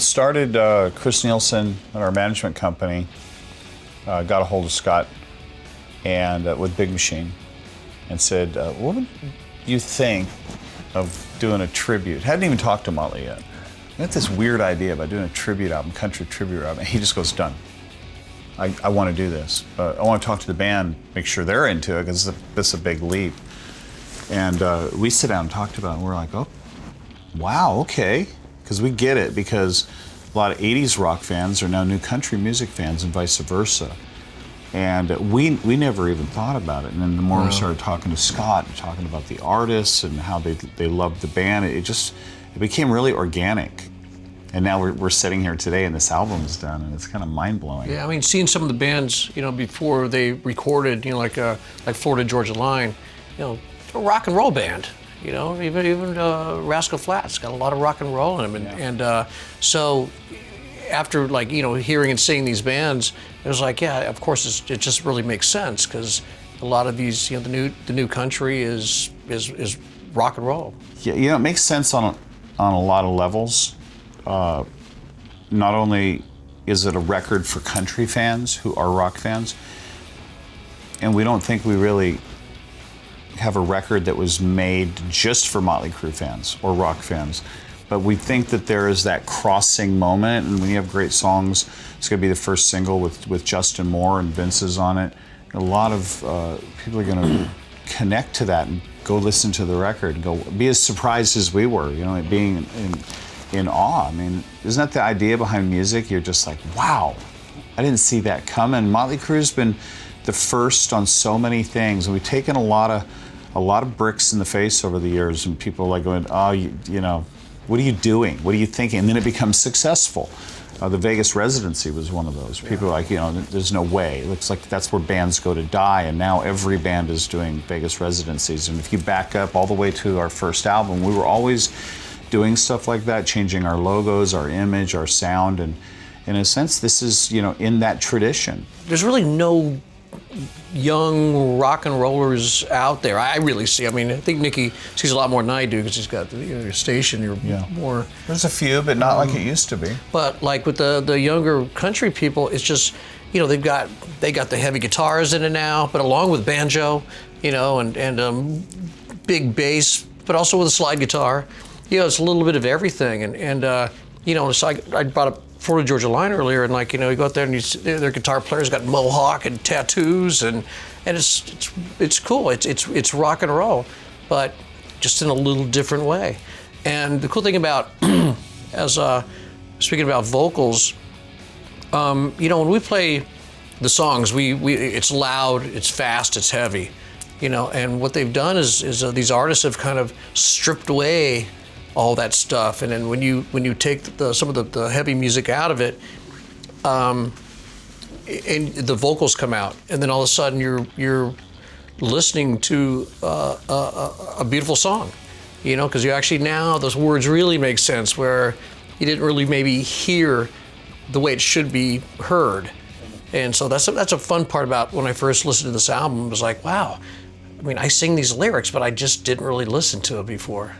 it started, Chris Nielsen at our management company got a hold of Scott and with Big Machine and said, what would you think of doing a tribute? Hadn't even talked to Motley yet. I had this weird idea about doing a tribute album, country tribute album. And he just goes, done. I want to do this. I want to talk to the band, make sure they're into it, because this is a big leap. And we sit down and talked about it, and we're like, oh, wow, okay. Because we get it, because a lot of 80s rock fans are now new country music fans and vice versa. And we never even thought about it. And then the more we started talking to Scott and talking about the artists and how they loved the band, it became really organic. And now we're sitting here today and this album's done, and it's kind of mind-blowing. Yeah, I mean, seeing some of the bands, you know, before they recorded, you know, like Florida Georgia Line, you know, a rock and roll band. You know, even Rascal Flatts got a lot of rock and roll in them, and so after, like, you know, hearing and seeing these bands, it was like, yeah, of course, it just really makes sense, because a lot of these, you know, the new country is rock and roll. Yeah, you know, it makes sense on a lot of levels. Not only is it a record for country fans who are rock fans, and we don't think we really have a record that was made just for Motley Crue fans or rock fans, but we think that there is that crossing moment, and when you have great songs, it's going to be the first single with Justin Moore and Vince is on it. A lot of people are going to connect to that and go listen to the record and go be as surprised as we were, you know, being in awe. I mean, isn't that the idea behind music? You're just like, wow, I didn't see that coming. Motley Crue's been the first on so many things, and we've taken a lot of bricks in the face over the years, and people are like going, oh, you know, what are you doing? What are you thinking? And then it becomes successful. The Vegas residency was one of those. People are like, you know, there's no way. It looks like that's where bands go to die, and now every band is doing Vegas residencies. And if you back up all the way to our first album, we were always doing stuff like that, changing our logos, our image, our sound, and in a sense, this is, you know, in that tradition. There's really no young rock and rollers out there. I really see. I mean, I think Nikki sees a lot more than I do, because he's got the, you know, your station. You're more. There's a few, but not like it used to be. But like with the younger country people, it's just, you know, they got the heavy guitars in it now, but along with banjo, you know, and big bass, but also with a slide guitar. You know, it's a little bit of everything, and you know, so I brought up Florida Georgia Line earlier, and like, you know, you go out there and their guitar player's got mohawk and tattoos, and it's cool. It's rock and roll, but just in a little different way. And the cool thing about speaking about vocals, you know, when we play the songs, we it's loud, it's fast, it's heavy, you know. And what they've done is these artists have kind of stripped away all that stuff, and then when you take some of the heavy music out of it, and the vocals come out, and then all of a sudden you're listening to a beautiful song, you know, because you actually, now those words really make sense, where you didn't really maybe hear the way it should be heard. And so that's a fun part about when I first listened to this album. It was like, wow, I mean, I sing these lyrics, but I just didn't really listen to it before.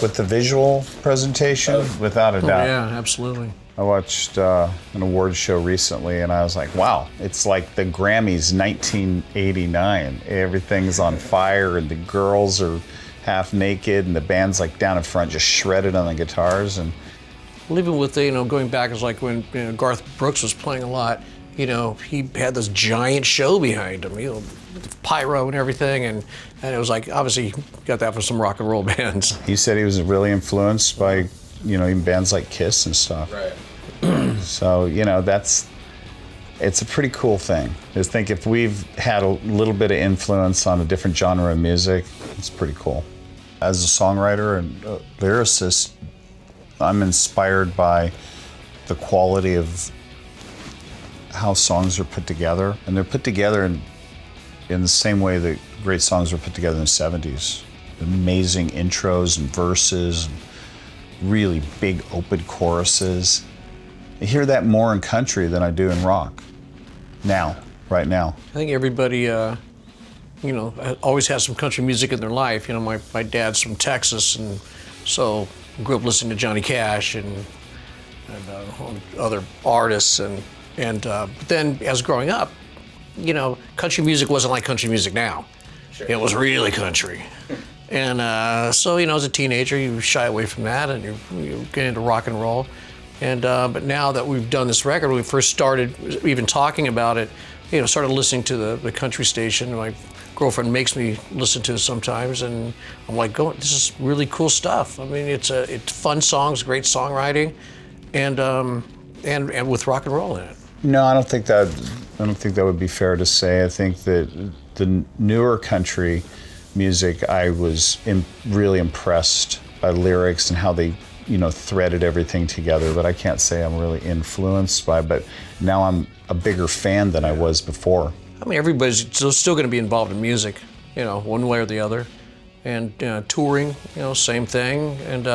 With the visual presentation, without a doubt. Yeah, absolutely. I watched an awards show recently, and I was like, wow, it's like the Grammys 1989. Everything's on fire, and the girls are half naked, and the band's like down in front just shredded on the guitars. And well, even with, you know, going back, it's like when, you know, Garth Brooks was playing a lot, you know, he had this giant show behind him, you know, with pyro and everything, and it was like, obviously he got that from some rock and roll bands. He said he was really influenced by, you know, even bands like Kiss and stuff. Right. So, you know, it's a pretty cool thing. Just think, if we've had a little bit of influence on a different genre of music, it's pretty cool. As a songwriter and lyricist, I'm inspired by the quality of how songs are put together, and they're put together in the same way that great songs were put together in the 70s. Amazing intros and verses, and really big open choruses. I hear that more in country than I do in rock now, right now. I think everybody, you know, always has some country music in their life. You know, my dad's from Texas, and so grew up listening to Johnny Cash and other artists, but then as growing up, country music wasn't like country music now. Sure. It was really country. And so, as a teenager, you shy away from that and you get into rock and roll. And but now that we've done this record, when we first started even talking about it, started listening to the country station. My girlfriend makes me listen to it sometimes, and I'm like, this is really cool stuff. I mean, it's fun songs, great songwriting, and with rock and roll in it. No, I don't think that would be fair to say. I think that the newer country music, I was really impressed by lyrics and how they, threaded everything together. But I can't say I'm really influenced by. But now I'm a bigger fan than I was before. I mean, everybody's still going to be involved in music, one way or the other, and touring, same thing. And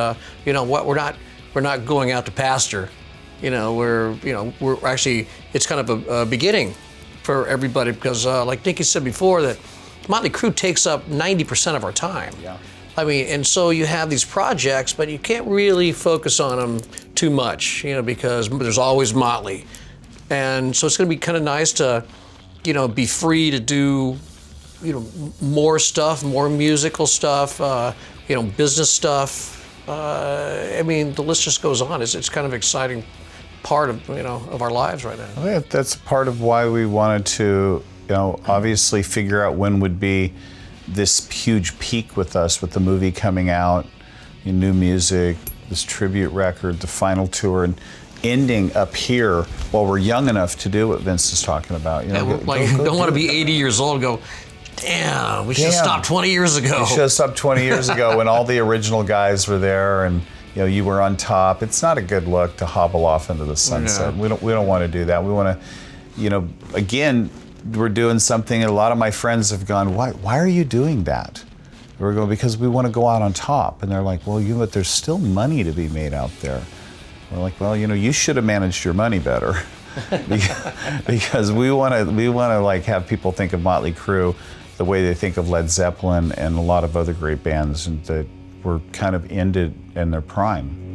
we're not going out to pasture. We're actually, it's kind of a beginning for everybody because, like Nikki said before, that Motley Crue takes up 90% of our time. Yeah. I mean, and so you have these projects, but you can't really focus on them too much, because there's always Motley. And so it's going to be kind of nice to, be free to do, more stuff, more musical stuff, business stuff. I mean, the list just goes on. It's kind of exciting part of our lives right now. Well, that's part of why we wanted to, obviously figure out when would be this huge peak with us, with the movie coming out, new music, this tribute record, the final tour, and ending up here while we're young enough to do what Vince is talking about. Don't want to be 80 years old and go, damn, we should have stopped 20 years ago. We should have stopped 20 years ago when all the original guys were there and you were on top. It's not a good look to hobble off into the sunset. Yeah. We don't want to do that. We want to, again, we're doing something, and a lot of my friends have gone, why are you doing that? We're going, because we want to go out on top. And they're like, well, but there's still money to be made out there. We're like, well, you should have managed your money better. Because we want to like have people think of Motley Crue the way they think of Led Zeppelin and a lot of other great bands, and that were kind of ended in their prime.